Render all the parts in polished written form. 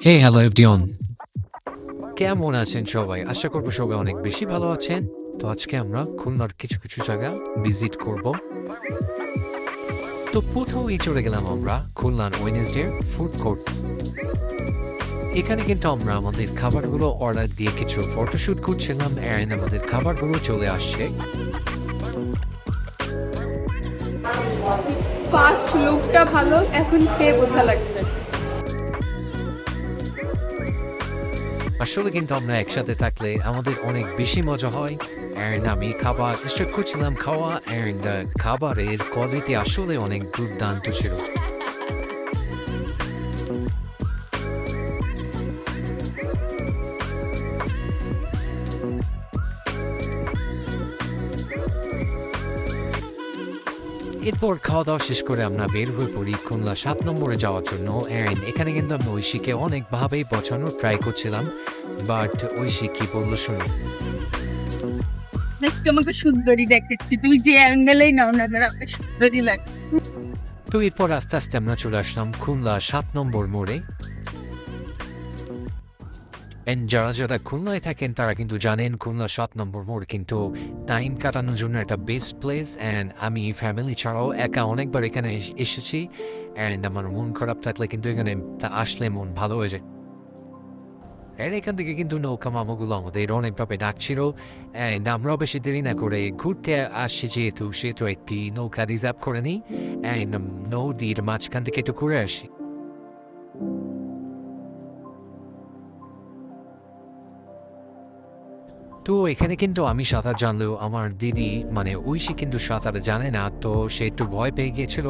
হে hello everyone, কেমন আছেন সবাই? আশা করব সবাই অনেক বেশি ভালো আছেন। তো আজকে আমরা খুলনার কিছু কিছু জায়গা ভিজিট করব। তো প্রথমেই চলে গেলাম আমরা খুলনার ওয়েডনেসডে ফুড কোর্ট। এখানে কিন্তু আমরা আমাদের খাবারগুলো অর্ডার দিয়ে কিছু ফটোশুট করছিলাম, অ্যান্ড আমাদের খাবারগুলো চলে আসছে। ফার্স্ট লুকটা ভালো, এখন খেয়ে বোঝা লাগবে। আসলে কিন্তু আমরা একসাথে থাকলে আমাদের অনেক বেশি মজা হয়, অ্যান্ড আমি খাবার স্টার্ট করছিলাম খাওয়া, অ্যান্ড খাবারের কোয়ালিটি আসলে অনেক দুর্দান্ত ছিল। এরপর খাওয়া দাওয়া শেষ করে আমরা বের হয়ে পড়ি খুলনা ৭ নম্বরে যাওয়ার জন্য, অ্যান্ড এখানে কিন্তু আমি ঐশীকে অনেকভাবেই বোঝানোর ট্রাই করছিলাম, বাট ঐশী কি বললো শুনো। আজকে আমাকে সুন্দরী দেখাচ্ছি, তুমি যে অ্যাঙ্গেলেই নাও না কেন আমাকে সুন্দরী লাগে। তো এরপর আস্তে আস্তে আমরা চলে আসলাম খুলনা ৭ নম্বর মোড়ে। অ্যান্ড যারা যারা খুলনায় থাকেন তারা কিন্তু জানেন খুলনা ৭ নম্বর মোড় কিন্তু টাইম কাটানোর জন্য একটা বেস্ট প্লেস, অ্যান্ড আমি ফ্যামিলি ছাড়াও একা অনেকবার এখানে এসেছি, অ্যান্ড আমার মন খারাপ থাকলে কিন্তু এখানে আসলে মন ভালো হয়ে যায়। আর এখান থেকে কিন্তু নৌকা মামাগুলো আমাদের অনেকভাবে ডাকছিল, অ্যান্ড আমরাও বেশি দেরি না করে ঘুরতে আসছি যেহেতু সেহেতু একটি নৌকা রিজার্ভ করে নিই, অ্যান্ড নদীর মাঝখান থেকে একটু ঘুরে আসি। তো এখানে কিন্তু আমি সাঁতার জানলেও আমার দিদি মানে ঐশী কিন্তু সাঁতার জানে না, তো সে একটু ভয় পেয়ে গিয়েছিল,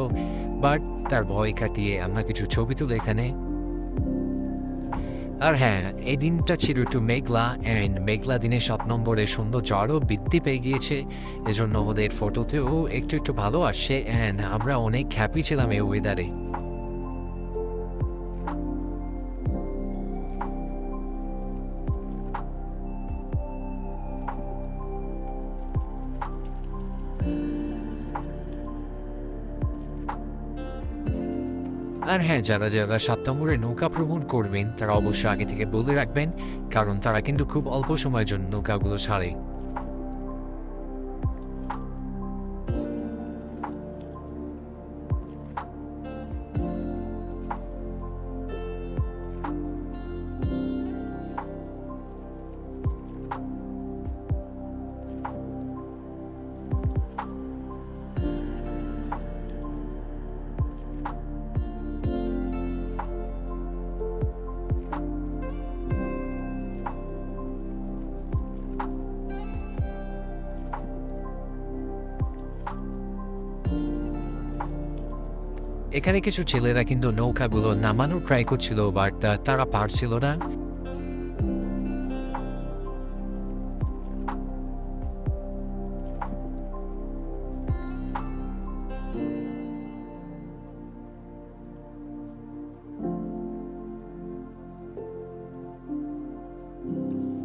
বাট তার ভয় কাটিয়ে আমরা কিছু ছবি তুলে এখানে। আর হ্যাঁ, এই দিনটা ছিল একটু মেঘলা, অ্যান্ড মেঘলা দিনে ৭ নম্বরে সৌন্দর্য আরও বৃদ্ধি পেয়ে গিয়েছে, এজন্য আমাদের ফটোতেও একটু একটু ভালো আসছে, অ্যান্ড আমরা অনেক হ্যাপি ছিলাম এই ওয়েদারে। আর হ্যাঁ, যারা যারা ৭ নম্বরে নৌকা ভ্রমণ করবেন তারা অবশ্যই আগে থেকে বলে রাখবেন, কারণ তারা কিন্তু খুব অল্প সময়ের জন্য নৌকাগুলো ছাড়ে। এখানে কিছু ছেলেরা কিন্তু নৌকাগুলো নামানোর ট্রাই করছিল, বাট তারা পারছিল না।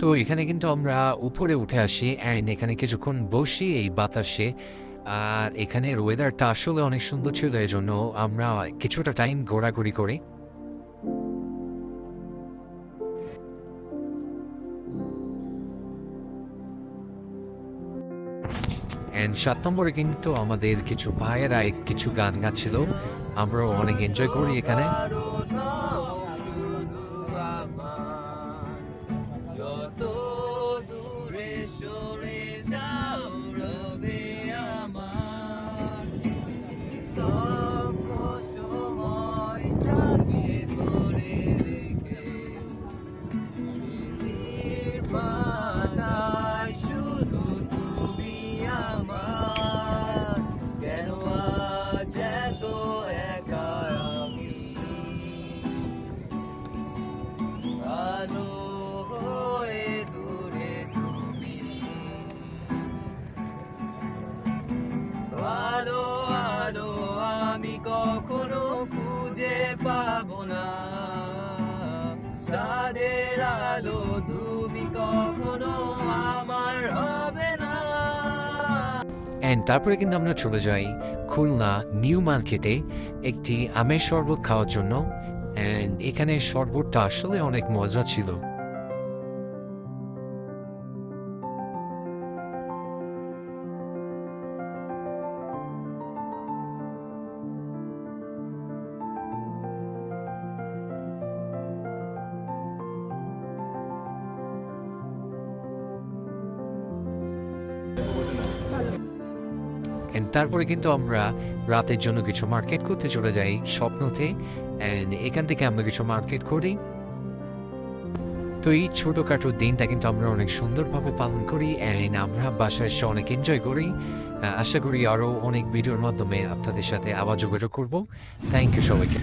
তো এখানে কিন্তু আমরা উপরে উঠে আসি, অ্যান্ড এখানে কিছুক্ষণ বসি এই বাতাসে। আর এখানের ওয়েদারটা আসলে অনেক সুন্দর ছিল, এই জন্য আমরা কিছুটা টাইম ঘোরাঘুরি করি। অ্যান্ড ৭ নম্বরে কিন্তু আমাদের কিছু ভাইয়েরা কিছু গান গাচ্ছিল, আমরাও অনেক এনজয় করি এখানে। যত দূরে সরে যাও রবে আমার স্তব্ধ সময়টাকে ধরে রেখে স্মৃতির পাতায় শুধু তুমি আমার কেন আজ এত একা আমি আলো হয়ে দূরে তুমি আলো আলো আমি কখনো খুঁজে পাবো না চাঁদের আলো তুমি কখনো আমার হবে না। অ্যান্ড তারপরে কিন্তু আমরা চলে যাই খুলনা নিউ মার্কেটে একটি আমের শরবত খাওয়ার জন্য, অ্যান্ড এখানে শরবতটা আসলে অনেক মজা ছিল। অ্যান্ড তারপরে কিন্তু আমরা রাতের জন্য কিছু মার্কেট করতে চলে যাই স্বপ্নতে, অ্যান্ড এখান থেকে আমরা কিছু মার্কেট করি। তো এই ছোটোখাটো দিনটা কিন্তু আমরা অনেক সুন্দরভাবে পালন করি, অ্যান্ড আমরা বাসায় এসে অনেক এনজয় করি। আশা করি আরও অনেক ভিডিওর মাধ্যমে আপনাদের সাথে আবার যোগাযোগ করব। থ্যাংক ইউ সবাইকে।